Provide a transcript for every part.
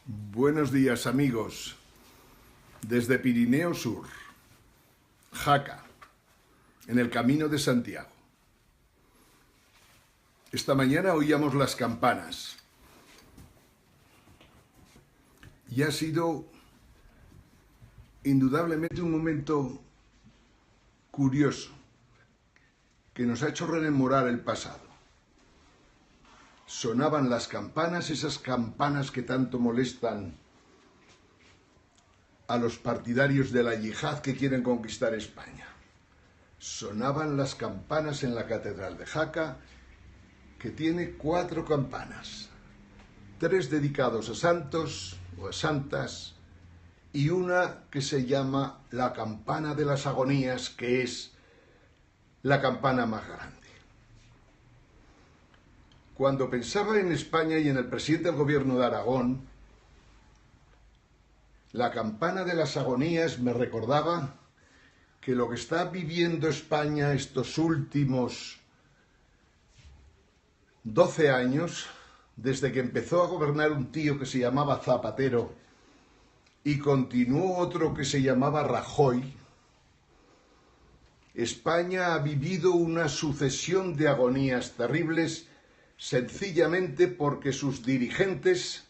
Buenos días, amigos. Desde Pirineo Sur, Jaca, en el Camino de Santiago. Esta mañana oíamos las campanas y ha sido indudablemente un momento curioso que nos ha hecho rememorar el pasado. Sonaban las campanas, esas campanas que tanto molestan a los partidarios de la yihad que quieren conquistar España. Sonaban las campanas en la Catedral de Jaca, que tiene 4 campanas, 3 dedicados a santos o a santas y una que se llama la campana de las agonías, que es la campana más grande. Cuando pensaba en España y en el presidente del gobierno de Aragón, la campana de las agonías me recordaba que lo que está viviendo España estos últimos 12 años, desde que empezó a gobernar un tío que se llamaba Zapatero y continuó otro que se llamaba Rajoy, España ha vivido una sucesión de agonías terribles, sencillamente porque sus dirigentes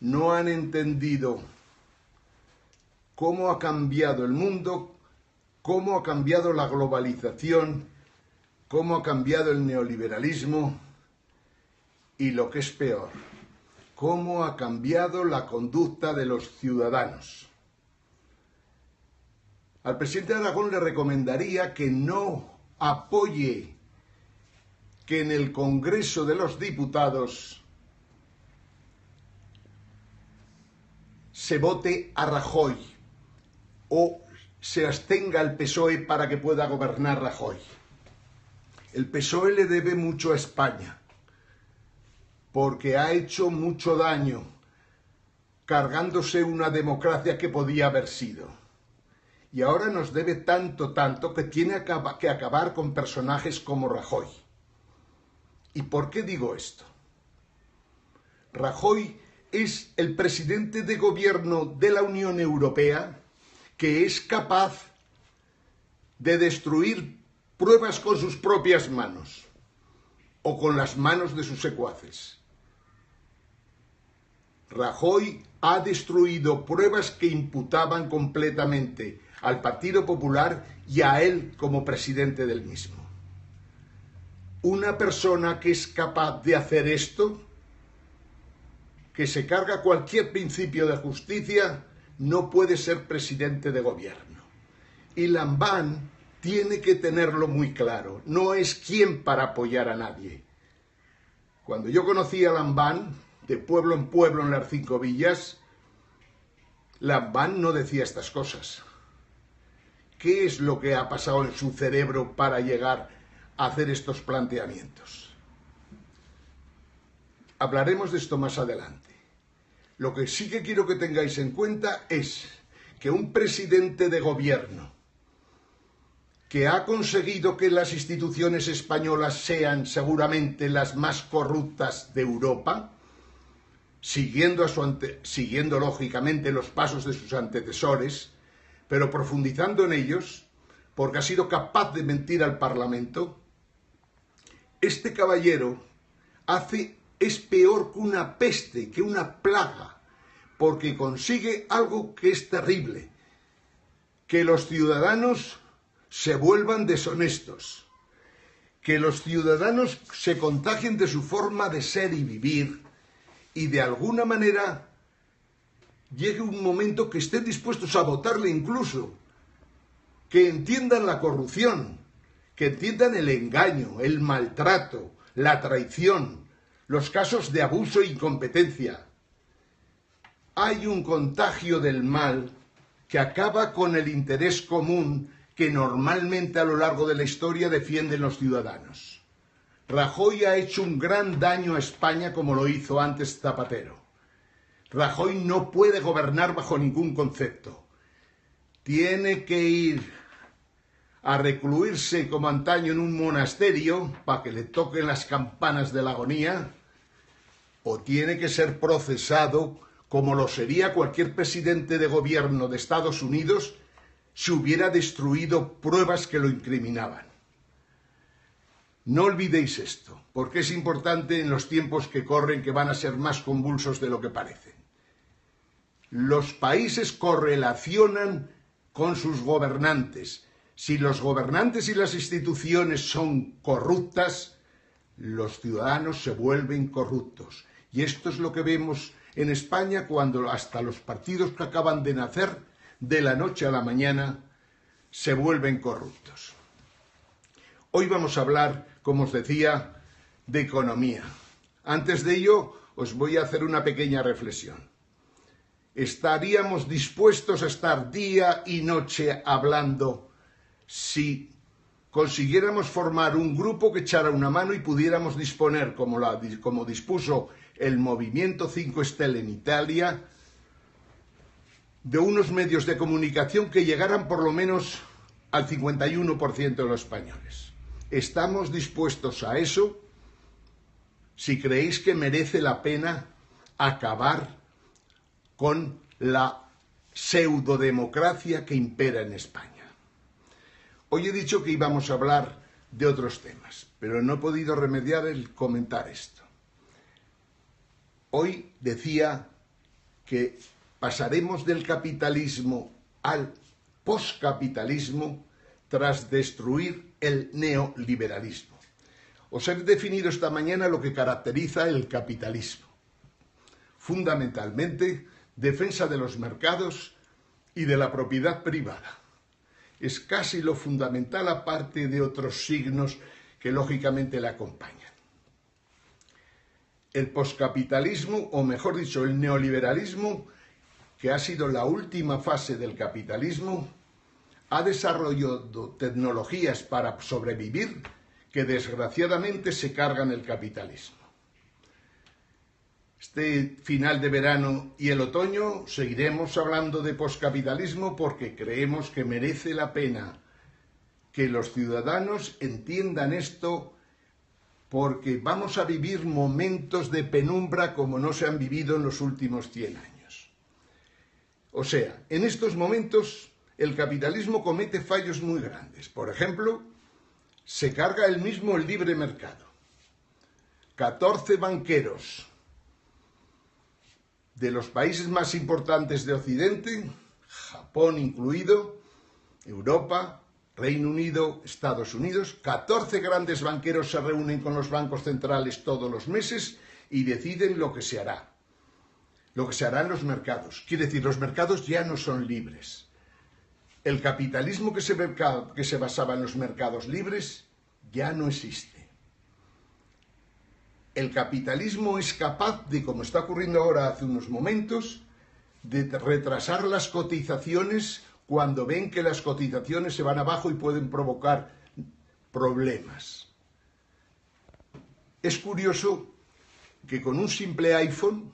no han entendido cómo ha cambiado el mundo, cómo ha cambiado la globalización, cómo ha cambiado el neoliberalismo y, lo que es peor, cómo ha cambiado la conducta de los ciudadanos. Al presidente de Aragón le recomendaría que no apoye que en el Congreso de los Diputados se vote a Rajoy o se abstenga el PSOE para que pueda gobernar Rajoy. El PSOE le debe mucho a España porque ha hecho mucho daño cargándose una democracia que podía haber sido. Y ahora nos debe tanto que tiene que acabar con personajes como Rajoy. ¿Y por qué digo esto? Rajoy es el presidente de gobierno de la Unión Europea que es capaz de destruir pruebas con sus propias manos o con las manos de sus secuaces. Rajoy ha destruido pruebas que imputaban completamente al Partido Popular y a él como presidente del mismo. Una persona que es capaz de hacer esto, que se carga cualquier principio de justicia, no puede ser presidente de gobierno. Y Lambán tiene que tenerlo muy claro. No es quien para apoyar a nadie. Cuando yo conocí a Lambán, de pueblo en pueblo en las 5 villas, Lambán no decía estas cosas. ¿Qué es lo que ha pasado en su cerebro para llegar a hacer estos planteamientos? Hablaremos de esto más adelante. Lo que sí que quiero que tengáis en cuenta es que un presidente de gobierno que ha conseguido que las instituciones españolas sean seguramente las más corruptas de Europa, siguiendo lógicamente los pasos de sus antecesores, pero profundizando en ellos, porque ha sido capaz de mentir al Parlamento, este caballero es peor que una peste, que una plaga, porque consigue algo que es terrible, que los ciudadanos se vuelvan deshonestos, que los ciudadanos se contagien de su forma de ser y vivir y de alguna manera llegue un momento que estén dispuestos a votarle incluso, que entiendan la corrupción, que entiendan el engaño, el maltrato, la traición, los casos de abuso e incompetencia. Hay un contagio del mal que acaba con el interés común que normalmente a lo largo de la historia defienden los ciudadanos. Rajoy ha hecho un gran daño a España como lo hizo antes Zapatero. Rajoy no puede gobernar bajo ningún concepto. Tiene que ir a recluirse como antaño en un monasterio para que le toquen las campanas de la agonía o tiene que ser procesado como lo sería cualquier presidente de gobierno de Estados Unidos si hubiera destruido pruebas que lo incriminaban. No olvidéis esto, porque es importante en los tiempos que corren, que van a ser más convulsos de lo que parecen. Los países correlacionan con sus gobernantes. Si los gobernantes y las instituciones son corruptas, los ciudadanos se vuelven corruptos. Y esto es lo que vemos en España cuando hasta los partidos que acaban de nacer, de la noche a la mañana, se vuelven corruptos. Hoy vamos a hablar, como os decía, de economía. Antes de ello, os voy a hacer una pequeña reflexión. ¿Estaríamos dispuestos a estar día y noche hablando si consiguiéramos formar un grupo que echara una mano y pudiéramos disponer, como dispuso el Movimiento 5 Stelle en Italia, de unos medios de comunicación que llegaran por lo menos al 51% de los españoles? ¿Estamos dispuestos a eso? Si creéis que merece la pena acabar con la pseudodemocracia que impera en España. Hoy he dicho que íbamos a hablar de otros temas, pero no he podido remediar el comentar esto. Hoy decía que pasaremos del capitalismo al poscapitalismo tras destruir el neoliberalismo. Os he definido esta mañana lo que caracteriza el capitalismo. Fundamentalmente, defensa de los mercados y de la propiedad privada. Es casi lo fundamental, aparte de otros signos que lógicamente le acompañan. El poscapitalismo, o mejor dicho, el neoliberalismo, que ha sido la última fase del capitalismo, ha desarrollado tecnologías para sobrevivir que desgraciadamente se cargan el capitalismo. Este final de verano y el otoño seguiremos hablando de poscapitalismo porque creemos que merece la pena que los ciudadanos entiendan esto, porque vamos a vivir momentos de penumbra como no se han vivido en los últimos 100 años. O sea, en estos momentos el capitalismo comete fallos muy grandes. Por ejemplo, se carga él mismo el libre mercado. 14 banqueros de los países más importantes de Occidente, Japón incluido, Europa, Reino Unido, Estados Unidos, 14 grandes banqueros se reúnen con los bancos centrales todos los meses y deciden lo que se hará. Lo que se hará en los mercados. Quiere decir, los mercados ya no son libres. El capitalismo que se basaba en los mercados libres ya no existe. El capitalismo es capaz de, como está ocurriendo ahora hace unos momentos, de retrasar las cotizaciones cuando ven que las cotizaciones se van abajo y pueden provocar problemas. Es curioso que con un simple iPhone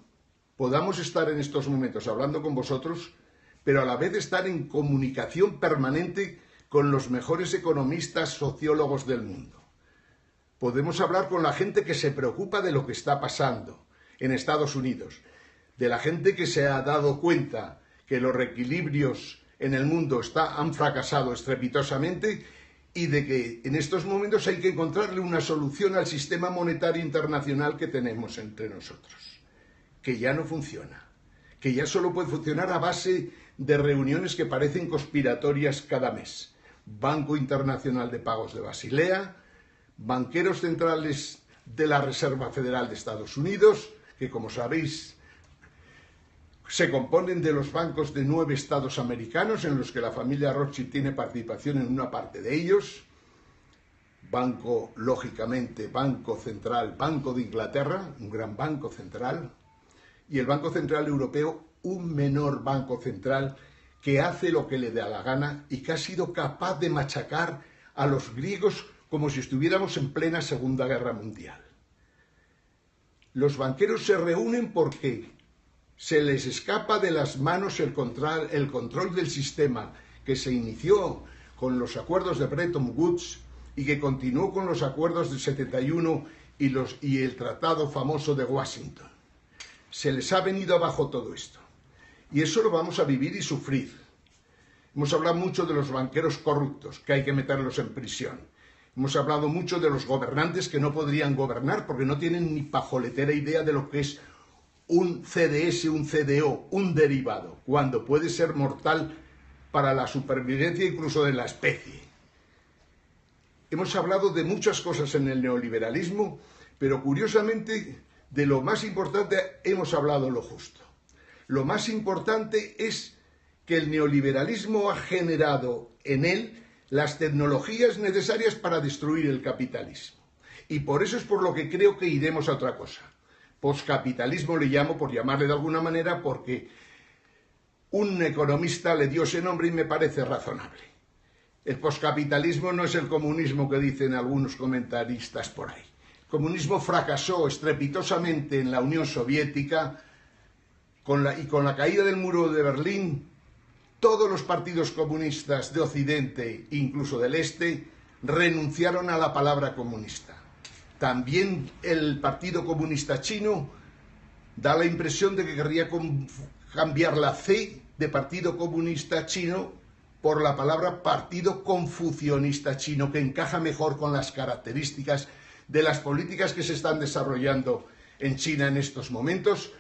podamos estar en estos momentos hablando con vosotros, pero a la vez estar en comunicación permanente con los mejores economistas, sociólogos del mundo. Podemos hablar con la gente que se preocupa de lo que está pasando en Estados Unidos, de la gente que se ha dado cuenta que los reequilibrios en el mundo han fracasado estrepitosamente y de que en estos momentos hay que encontrarle una solución al sistema monetario internacional que tenemos entre nosotros, que ya no funciona, que ya solo puede funcionar a base de reuniones que parecen conspiratorias cada mes. Banco Internacional de Pagos de Basilea, banqueros centrales de la Reserva Federal de Estados Unidos, que como sabéis se componen de los bancos de 9 estados americanos en los que la familia Rothschild tiene participación en una parte de ellos. Banco, lógicamente, Banco Central, Banco de Inglaterra, un gran banco central, y el Banco Central Europeo, un menor banco central que hace lo que le da la gana y que ha sido capaz de machacar a los griegos como si estuviéramos en plena Segunda Guerra Mundial. Los banqueros se reúnen porque se les escapa de las manos el control del sistema que se inició con los acuerdos de Bretton Woods y que continuó con los acuerdos del 71 y el tratado famoso de Washington. se les ha venido abajo todo esto. Y eso lo vamos a vivir y sufrir. Hemos hablado mucho de los banqueros corruptos, que hay que meterlos en prisión. Hemos hablado mucho de los gobernantes que no podrían gobernar porque no tienen ni pajoletera idea de lo que es un CDS, un CDO, un derivado, cuando puede ser mortal para la supervivencia incluso de la especie. Hemos hablado de muchas cosas en el neoliberalismo, pero curiosamente de lo más importante hemos hablado lo justo. Lo más importante es que el neoliberalismo ha generado en él las tecnologías necesarias para destruir el capitalismo. Y por eso es por lo que creo que iremos a otra cosa. Poscapitalismo le llamo, por llamarle de alguna manera, porque un economista le dio ese nombre y me parece razonable. El poscapitalismo no es el comunismo que dicen algunos comentaristas por ahí. El comunismo fracasó estrepitosamente en la Unión Soviética con la caída del muro de Berlín. Todos los partidos comunistas de Occidente, incluso del Este, renunciaron a la palabra comunista. También el Partido Comunista Chino da la impresión de que querría cambiar la C de Partido Comunista Chino por la palabra Partido Confucionista Chino, que encaja mejor con las características de las políticas que se están desarrollando en China en estos momentos,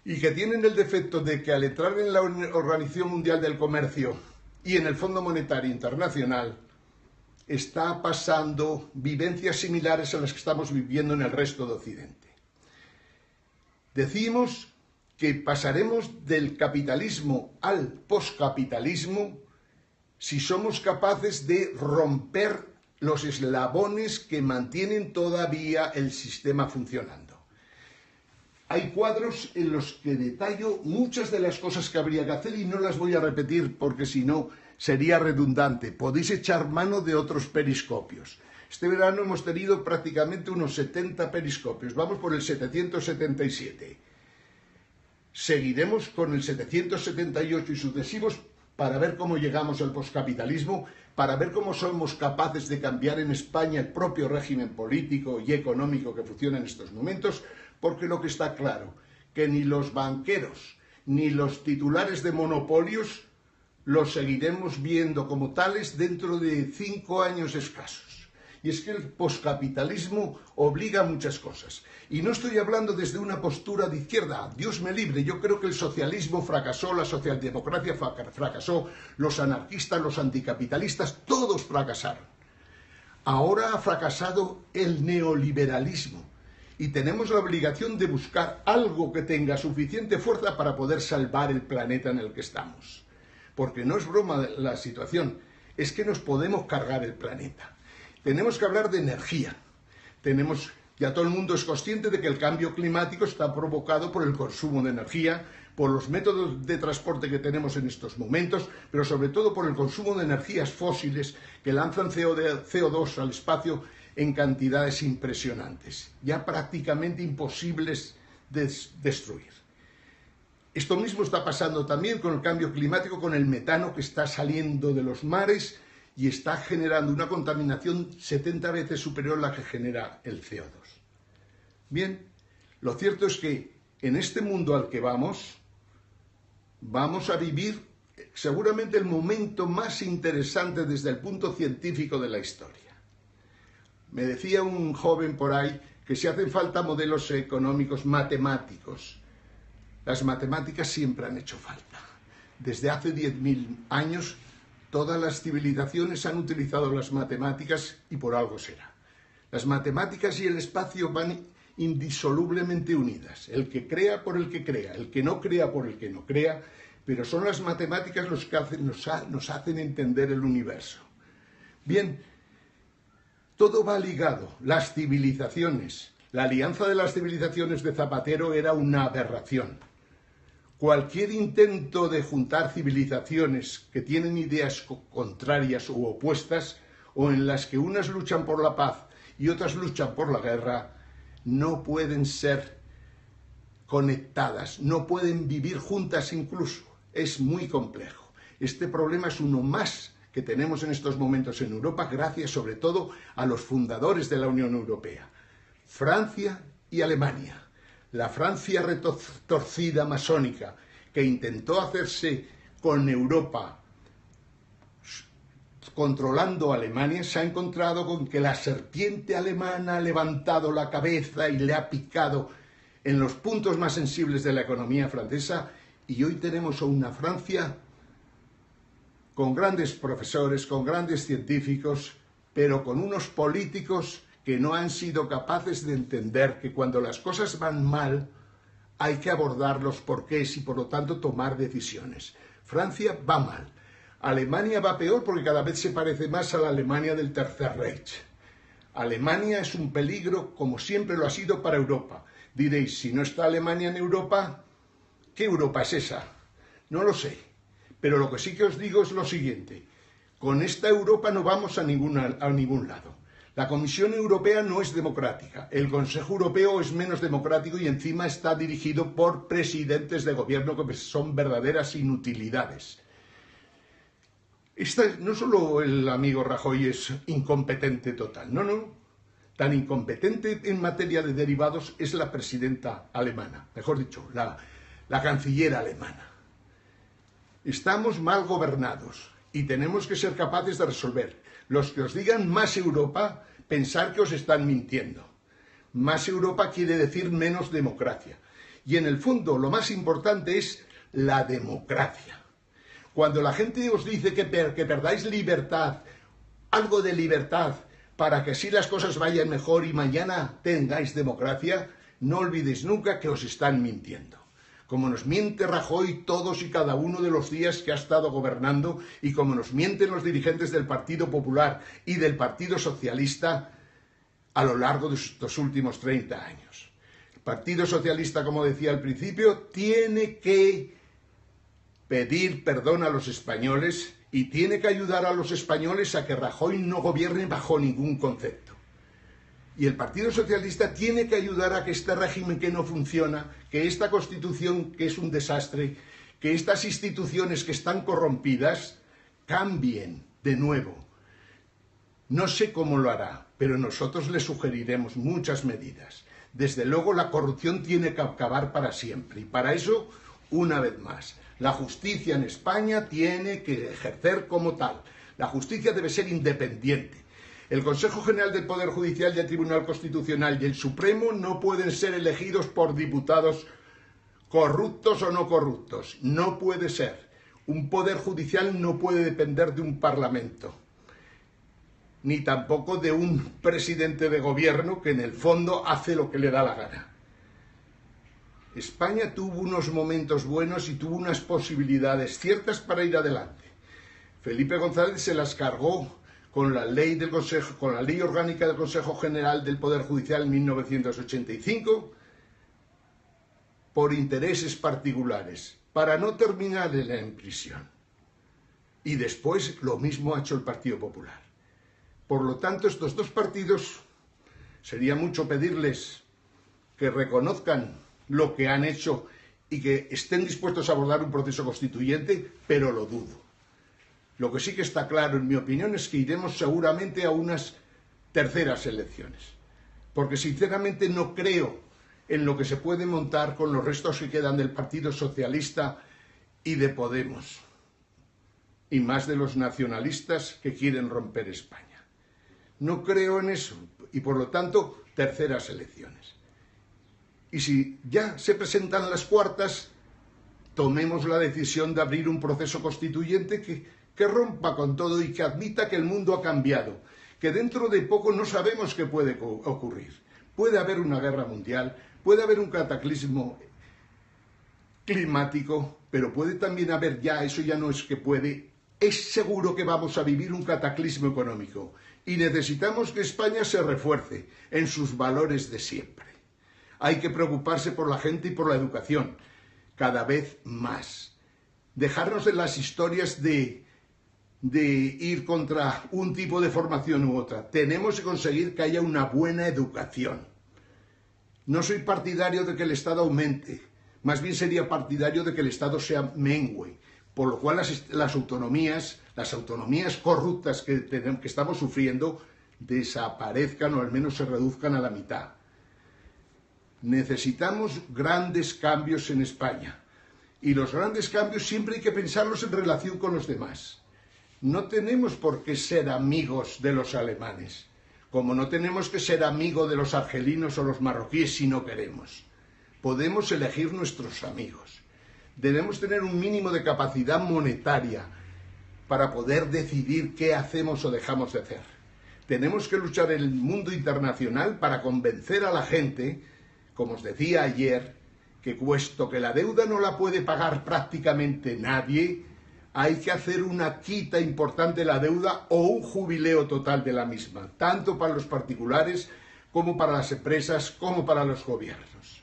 y que tienen el defecto de que al entrar en la Organización Mundial del Comercio y en el Fondo Monetario Internacional, está pasando vivencias similares a las que estamos viviendo en el resto de Occidente. Decimos que pasaremos del capitalismo al poscapitalismo si somos capaces de romper los eslabones que mantienen todavía el sistema funcionando. Hay cuadros en los que detallo muchas de las cosas que habría que hacer y no las voy a repetir porque si no sería redundante. Podéis echar mano de otros periscopios. Este verano hemos tenido prácticamente unos 70 periscopios. Vamos por el 777. Seguiremos con el 778 y sucesivos para ver cómo llegamos al poscapitalismo, para ver cómo somos capaces de cambiar en España el propio régimen político y económico que funciona en estos momentos, porque lo que está claro, que ni los banqueros ni los titulares de monopolios los seguiremos viendo como tales dentro de 5 años escasos. Y es que el poscapitalismo obliga a muchas cosas. Y no estoy hablando desde una postura de izquierda. Dios me libre, yo creo que el socialismo fracasó, la socialdemocracia fracasó, los anarquistas, los anticapitalistas, todos fracasaron. Ahora ha fracasado el neoliberalismo. Y tenemos la obligación de buscar algo que tenga suficiente fuerza para poder salvar el planeta en el que estamos. Porque no es broma la situación, es que nos podemos cargar el planeta. Tenemos que hablar de energía. Ya todo el mundo es consciente de que el cambio climático está provocado por el consumo de energía, por los métodos de transporte que tenemos en estos momentos, pero sobre todo por el consumo de energías fósiles que lanzan CO2 al espacio en cantidades impresionantes, ya prácticamente imposibles de destruir. Esto mismo está pasando también con el cambio climático, con el metano que está saliendo de los mares y está generando una contaminación 70 veces superior a la que genera el CO2. Bien, lo cierto es que en este mundo al que vamos a vivir seguramente el momento más interesante desde el punto científico de la historia. Me decía un joven por ahí que si hacen falta modelos económicos matemáticos, las matemáticas siempre han hecho falta. Desde hace 10.000 años todas las civilizaciones han utilizado las matemáticas y por algo será. Las matemáticas y el espacio van indisolublemente unidas. El que crea por el que crea, el que no crea por el que no crea, pero son las matemáticas los que nos hacen entender el universo. Bien, todo va ligado. Las civilizaciones, la alianza de las civilizaciones de Zapatero era una aberración. Cualquier intento de juntar civilizaciones que tienen ideas contrarias u opuestas, o en las que unas luchan por la paz y otras luchan por la guerra, no pueden ser conectadas, no pueden vivir juntas incluso. Es muy complejo. Este problema es uno más que tenemos en estos momentos en Europa, gracias sobre todo a los fundadores de la Unión Europea, Francia y Alemania. la Francia retorcida masónica que intentó hacerse con Europa controlando Alemania, se ha encontrado con que la serpiente alemana ha levantado la cabeza y le ha picado en los puntos más sensibles de la economía francesa, y hoy tenemos a una Francia con grandes profesores, con grandes científicos, pero con unos políticos que no han sido capaces de entender que cuando las cosas van mal hay que abordar los porqués y por lo tanto tomar decisiones. Francia va mal. Alemania va peor porque cada vez se parece más a la Alemania del Tercer Reich. Alemania es un peligro, como siempre lo ha sido para Europa. Diréis, si no está Alemania en Europa, ¿qué Europa es esa? No lo sé. Pero lo que sí que os digo es lo siguiente. Con esta Europa no vamos a ningún lado. La Comisión Europea no es democrática. El Consejo Europeo es menos democrático y encima está dirigido por presidentes de gobierno que son verdaderas inutilidades. No solo el amigo Rajoy es incompetente total, no. Tan incompetente en materia de derivados es la presidenta alemana, mejor dicho, la canciller alemana. Estamos mal gobernados y tenemos que ser capaces de resolver. Los que os digan más Europa, pensar que os están mintiendo. Más Europa quiere decir menos democracia. Y en el fondo lo más importante es la democracia. Cuando la gente os dice que perdáis libertad, algo de libertad, para que así las cosas vayan mejor y mañana tengáis democracia, no olvidéis nunca que os están mintiendo. Como nos miente Rajoy todos y cada uno de los días que ha estado gobernando y como nos mienten los dirigentes del Partido Popular y del Partido Socialista a lo largo de estos últimos 30 años. El Partido Socialista, como decía al principio, tiene que pedir perdón a los españoles y tiene que ayudar a los españoles a que Rajoy no gobierne bajo ningún concepto. Y el Partido Socialista tiene que ayudar a que este régimen que no funciona, que esta Constitución que es un desastre, que estas instituciones que están corrompidas, cambien de nuevo. No sé cómo lo hará, pero nosotros le sugeriremos muchas medidas. Desde luego la corrupción tiene que acabar para siempre y para eso, una vez más, la justicia en España tiene que ejercer como tal. La justicia debe ser independiente. El Consejo General del Poder Judicial y el Tribunal Constitucional y el Supremo no pueden ser elegidos por diputados corruptos o no corruptos. No puede ser. Un poder judicial no puede depender de un parlamento, ni tampoco de un presidente de gobierno que en el fondo hace lo que le da la gana. España tuvo unos momentos buenos y tuvo unas posibilidades ciertas para ir adelante. Felipe González se las cargó con la ley orgánica del Consejo General del Poder Judicial en 1985 por intereses particulares, para no terminar en prisión. Y después lo mismo ha hecho el Partido Popular. Por lo tanto, estos dos partidos, sería mucho pedirles que reconozcan lo que han hecho y que estén dispuestos a abordar un proceso constituyente, pero lo dudo. Lo que sí que está claro, en mi opinión, es que iremos seguramente a unas terceras elecciones, porque sinceramente no creo en lo que se puede montar con los restos que quedan del Partido Socialista y de Podemos, y más de los nacionalistas que quieren romper España. No creo en eso, y por lo tanto, terceras elecciones. Y si ya se presentan las cuartas, tomemos la decisión de abrir un proceso constituyente que rompa con todo y que admita que el mundo ha cambiado, que dentro de poco no sabemos qué puede ocurrir. Puede haber una guerra mundial, puede haber un cataclismo climático, pero puede también haber eso ya no es que puede, es seguro que vamos a vivir un cataclismo económico y necesitamos que España se refuerce en sus valores de siempre. Hay que preocuparse por la gente y por la educación, cada vez más. Dejarnos de las historias de ir contra un tipo de formación u otra. Tenemos que conseguir que haya una buena educación. No soy partidario de que el Estado aumente, más bien sería partidario de que el Estado sea mengüe, por lo cual las autonomías corruptas que estamos sufriendo desaparezcan o al menos se reduzcan a la mitad. Necesitamos grandes cambios en España. Y los grandes cambios siempre hay que pensarlos en relación con los demás. No tenemos por qué ser amigos de los alemanes, como no tenemos que ser amigos de los argelinos o los marroquíes si no queremos. Podemos elegir nuestros amigos. Debemos tener un mínimo de capacidad monetaria para poder decidir qué hacemos o dejamos de hacer. Tenemos que luchar en el mundo internacional para convencer a la gente, como os decía ayer, que puesto que la deuda no la puede pagar prácticamente nadie, hay que hacer una quita importante de la deuda o un jubileo total de la misma, tanto para los particulares como para las empresas, como para los gobiernos.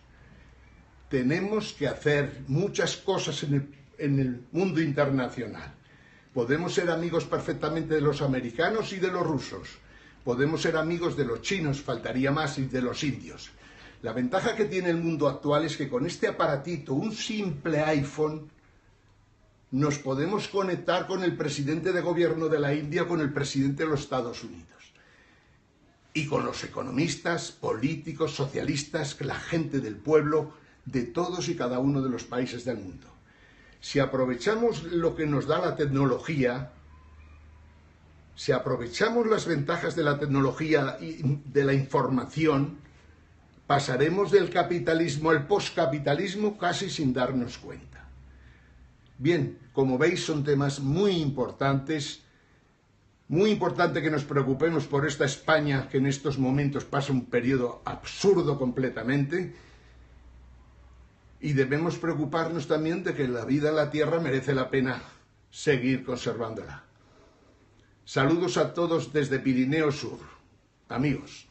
Tenemos que hacer muchas cosas en el mundo internacional. Podemos ser amigos perfectamente de los americanos y de los rusos. Podemos ser amigos de los chinos, faltaría más, y de los indios. La ventaja que tiene el mundo actual es que con este aparatito, un simple iPhone, nos podemos conectar con el presidente de gobierno de la India o con el presidente de los Estados Unidos. Y con los economistas, políticos, socialistas, la gente del pueblo, de todos y cada uno de los países del mundo. Si aprovechamos lo que nos da la tecnología, si aprovechamos las ventajas de la tecnología y de la información, pasaremos del capitalismo al poscapitalismo casi sin darnos cuenta. Bien, como veis son temas muy importantes. Muy importante que nos preocupemos por esta España que en estos momentos pasa un periodo absurdo completamente. Y debemos preocuparnos también de que la vida en la tierra merece la pena seguir conservándola. Saludos a todos desde Pirineo Sur. Amigos.